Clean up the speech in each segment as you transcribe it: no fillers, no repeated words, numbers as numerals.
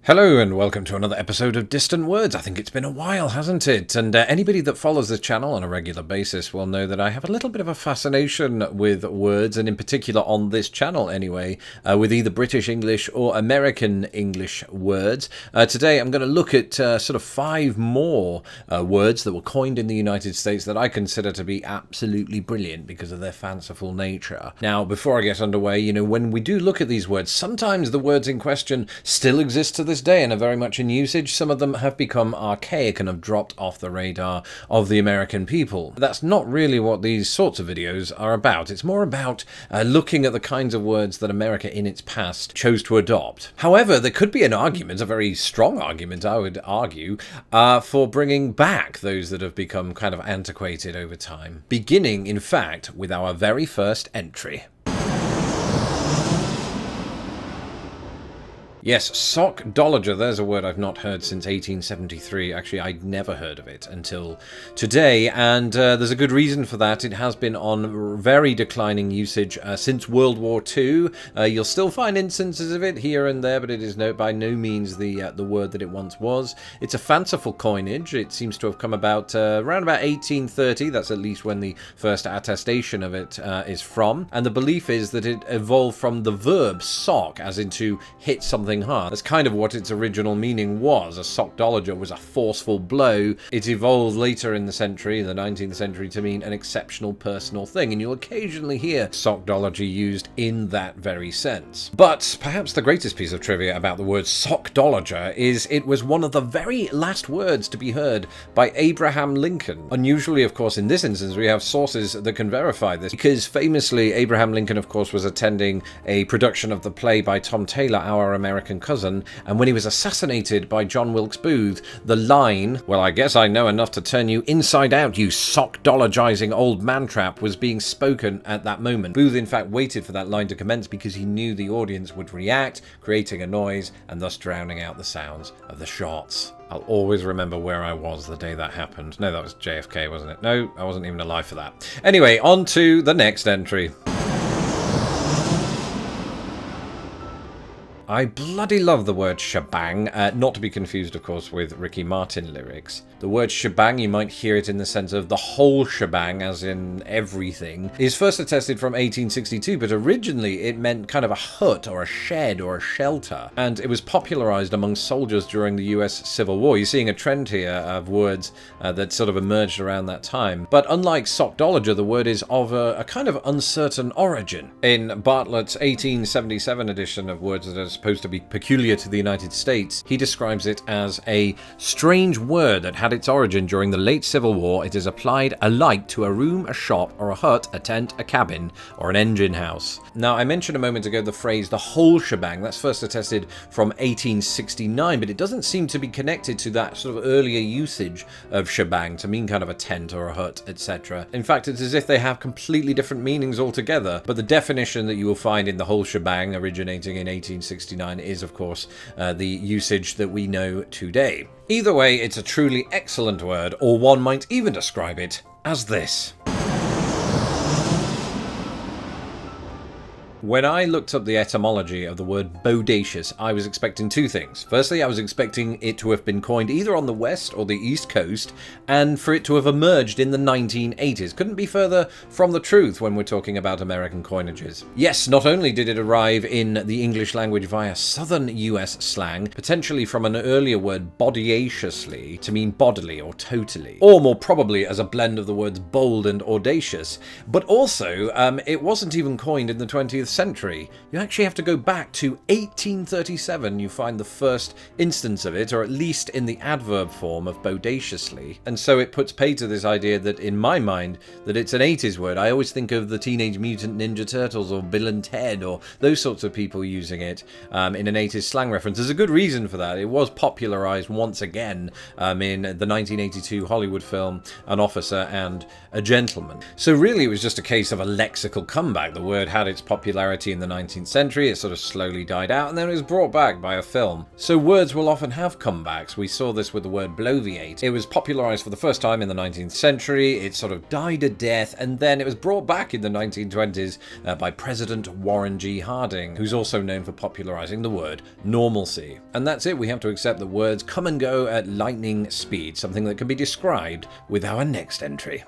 Hello and welcome to another episode of Distant Words. I think it's been a while, hasn't it? And anybody that follows this channel on a regular basis will know that I have a little bit of a fascination with words, and in particular on this channel anyway, with either British English or American English words. Today I'm going to look at sort of 5 more words that were coined in the United States that I consider to be absolutely brilliant because of their fanciful nature. Now, before I get underway, you know, when we do look at these words, sometimes the words in question still exist to this day and are very much in usage. Some of them have become archaic and have dropped off the radar of the American people. That's not really what these sorts of videos are about. It's more about looking at the kinds of words that America in its past chose to adopt. However, there could be an argument, a very strong argument I would argue, for bringing back those that have become kind of antiquated over time. Beginning, in fact, with our very first entry. Yes, sockdologer, there's a word I've not heard since 1873. Actually, I'd never heard of it until today, and there's a good reason for that. It has been on very declining usage since World War II. You'll still find instances of it here and there, but it is by no means the word that it once was. It's a fanciful coinage. It seems to have come about around about 1830. That's at least when the first attestation of it is from. And the belief is that it evolved from the verb sock, as in to hit something hard. That's kind of what its original meaning was. A sockdologer was a forceful blow. It evolved later in the century, the 19th century, to mean an exceptional personal thing, and you'll occasionally hear sockdology used in that very sense. But perhaps the greatest piece of trivia about the word sockdologer is it was one of the very last words to be heard by Abraham Lincoln. Unusually, of course, in this instance, we have sources that can verify this, because famously, Abraham Lincoln, of course, was attending a production of the play by Tom Taylor, Our American Cousin, and when he was assassinated by John Wilkes Booth, the line, "Well, I guess I know enough to turn you inside out, you sockdologizing old man-trap," was being spoken at that moment. Booth, in fact, waited for that line to commence because he knew the audience would react, creating a noise and thus drowning out the sounds of the shots. I'll always remember where I was the day that happened. No, that was JFK, wasn't it? No, I wasn't even alive for that. Anyway, on to the next entry. I bloody love the word shebang, not to be confused, of course, with Ricky Martin lyrics. The word shebang, you might hear it in the sense of the whole shebang, as in everything, is first attested from 1862, but originally it meant kind of a hut or a shed or a shelter, and it was popularized among soldiers during the US Civil War. You're seeing a trend here of words that sort of emerged around that time. But unlike sockdologer, the word is of a kind of uncertain origin. In Bartlett's 1877 edition of Words That Are Supposed to be Peculiar to the United States, he describes it as a strange word that had its origin during the late Civil War. It is applied alike to a room, a shop, or a hut, a tent, a cabin, or an engine house. Now, I mentioned a moment ago the phrase the whole shebang. That's first attested from 1869, but it doesn't seem to be connected to that sort of earlier usage of shebang to mean kind of a tent or a hut, etc. In fact, it's as if they have completely different meanings altogether, but the definition that you will find in the whole shebang originating in 1869 is, of course, the usage that we know today. Either way, it's a truly excellent word, or one might even describe it as this. When I looked up the etymology of the word bodacious, I was expecting 2 things. Firstly, I was expecting it to have been coined either on the west or the east coast, and for it to have emerged in the 1980s. Couldn't be further from the truth when we're talking about American coinages. Yes, not only did it arrive in the English language via southern US slang, potentially from an earlier word bodaciously to mean bodily or totally, or more probably as a blend of the words bold and audacious, but also it wasn't even coined in the 20th century. You actually have to go back to 1837. You find the first instance of it, or at least in the adverb form of bodaciously. And so it puts pay to this idea that, in my mind, that it's an 80s word. I always think of the Teenage Mutant Ninja Turtles or Bill and Ted or those sorts of people using it in an 80s slang reference. There's a good reason for that. It was popularized once again in the 1982 Hollywood film An Officer and a Gentleman. So really it was just a case of a lexical comeback. The word had its popularity popularity in the 19th century. It sort of slowly died out and then it was brought back by a film. So words will often have comebacks. We saw this with the word bloviate. It was popularized for the first time in the 19th century. It sort of died a death and then it was brought back in the 1920s by President Warren G. Harding, who's also known for popularizing the word normalcy. And that's it. We have to accept that words come and go at lightning speed, something that can be described with our next entry.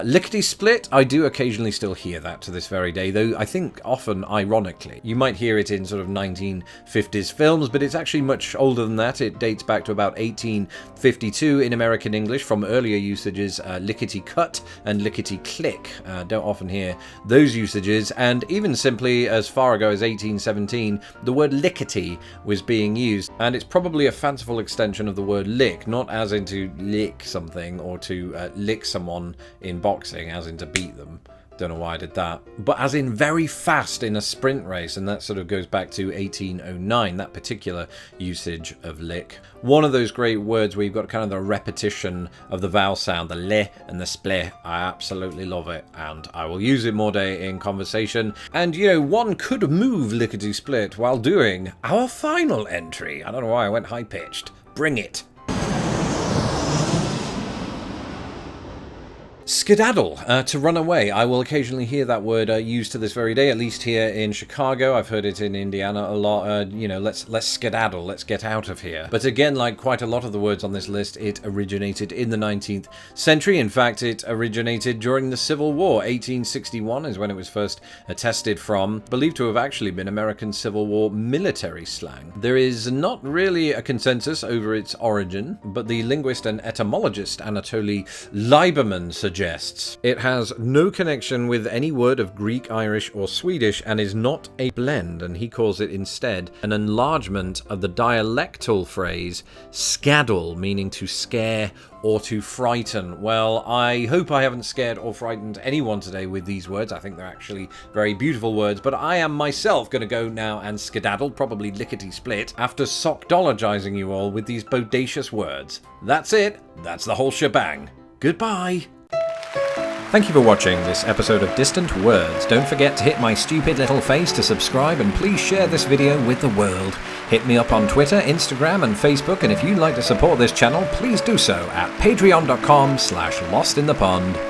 Lickety-split, I do occasionally still hear that to this very day, though I think often ironically. You might hear it in sort of 1950s films, but it's actually much older than that. It dates back to about 1852 in American English from earlier usages, lickety-cut and lickety-click. Don't often hear those usages, and even simply as far ago as 1817, the word lickety was being used, and it's probably a fanciful extension of the word lick, not as in to lick something or to lick someone in boxing, as in to beat them. Don't know why I did that. But as in very fast in a sprint race, and that sort of goes back to 1809, that particular usage of lick. One of those great words where you've got kind of the repetition of the vowel sound, the le and the sple. I absolutely love it, and I will use it more day in conversation. And, you know, one could move lickety-split while doing our final entry. I don't know why I went high-pitched. Bring it. Skedaddle, to run away. I will occasionally hear that word used to this very day, at least here in Chicago. I've heard it in Indiana a lot. You know, let's skedaddle, let's get out of here. But again, like quite a lot of the words on this list, it originated in the 19th century. In fact, it originated during the Civil War. 1861 is when it was first attested from, believed to have actually been American Civil War military slang. There is not really a consensus over its origin, but the linguist and etymologist Anatoly Lieberman suggests it has no connection with any word of Greek, Irish, or Swedish and is not a blend, and he calls it instead an enlargement of the dialectal phrase scaddle, meaning to scare or to frighten. Well, I hope I haven't scared or frightened anyone today with these words. I think they're actually very beautiful words, but I am myself going to go now and skedaddle, probably lickety-split, after sockdologizing you all with these bodacious words. That's it. That's the whole shebang. Goodbye. Thank you for watching this episode of Distant Words. Don't forget to hit my stupid little face to subscribe, and please share this video with the world. Hit me up on Twitter, Instagram and Facebook, and if you'd like to support this channel, please do so at patreon.com/lostinthepond.